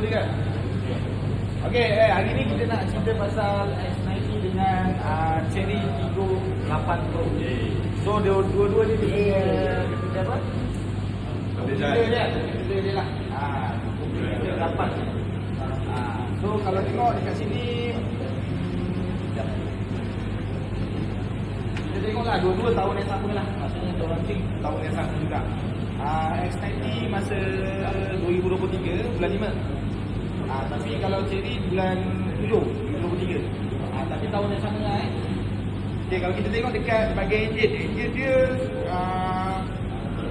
juga. Okey, hari ni kita nak cerita pasal X90 dengan Cherry Tiggo 8 Pro. So dua-dua ni dia apa? Dia lah. Dia dapat. So kalau tengok dekat sini, kita tengoklah dua-dua tahun yang sama lah. Maksudnya launching tahun yang sama juga. X90 masa 2023 bulan 5. Tapi kalau Cherry bulan 7 2023. Tapi tahun yang sama lah. Okay, kalau kita tengok dekat bahagian enjin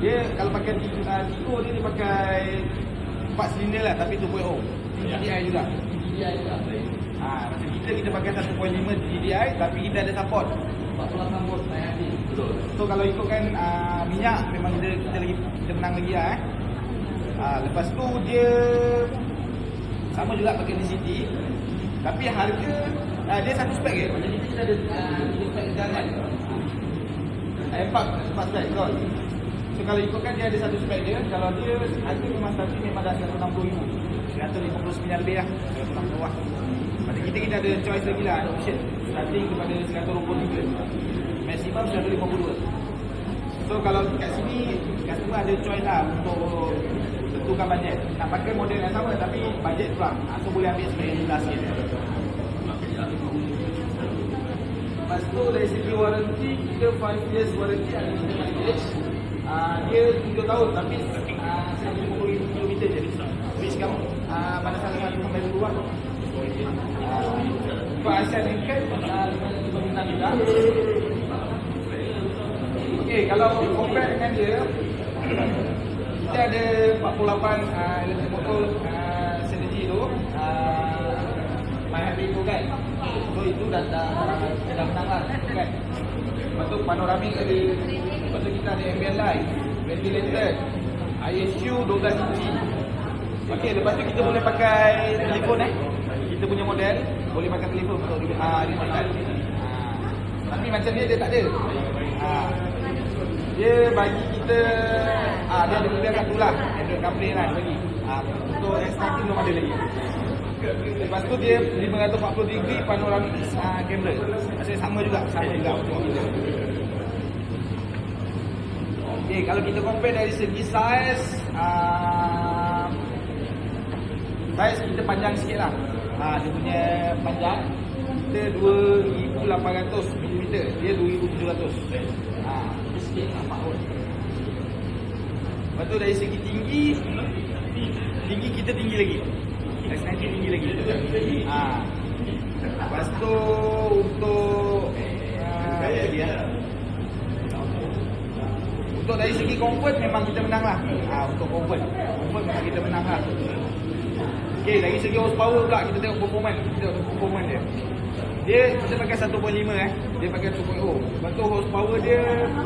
dia kalau pakai Tiggo dia pakai 4 silinder lah, tapi 2.0 GDI juga. Macam kita pakai 1.5 GDI, tapi kita ada support 48 volt naik hati. Betul. So kalau ikutkan minyak memang kita menang lagi lah. Lepas tu dia sama juga pakai DCT, tapi harga dia satu spek je. Macam kita ada 3 spek jangan. 4 spek betul. So kalau ikutkan dia ada satu spek dia, kalau dia harga memang starting memang dah 160,000, 159 lebih lah, 160 lah. Pada kita ada choice lagi lah, ada option starting kepada 123, maksimum 152. So kalau kat sini customer ada choice lah untuk tentukan bajet. Nak pakai model yang sama tapi bajet kurang, so boleh ambil spek yang rendah sikit. Lepas tu dari segi warranty, kita 5 years warranty ada kita mileage. Dia 7 tahun tapi 150,000 km je. Which kamu pada salah satu sampai dulu lah. Untuk ASEAN Engkel 5 juga. Okay, kalau compare dengan dia, kita ada 48 electric motor Synergy tu, My Happy tu kan. So itu dah menang lah kan. Lepas tu panoramik ada. Lepas tu kita ada ambient light, ventilator, ISU 12 inci. Okey, lepas tu kita boleh pakai telefon kita punya model boleh pakai telefon untuk remote. Tapi macam dia tak ada. Dia bagi kita dia ada model satu lah, Android CarPlay lah dia bagi. Untuk X90 belum ada lagi. Lepas tu dia 540 degree panoramic kamera. Maksudnya sama juga untuk kita. Okay, kalau kita compare dari segi size kita panjang sikit lah. Dia punya panjang kita 2800mm, dia 2700. Sikit nampak pun. Lepas tu dari segi tinggi kita tinggi lagi. X90 tinggi lagi. Lepas tu untuk dari segi comfort memang kita menang lah. Untuk comfort memang kita menang lah. Okay, dari segi horsepower pula kita tengok performance dia. Kita pakai 1.5 dia pakai 2.0. Lepas tu horsepower dia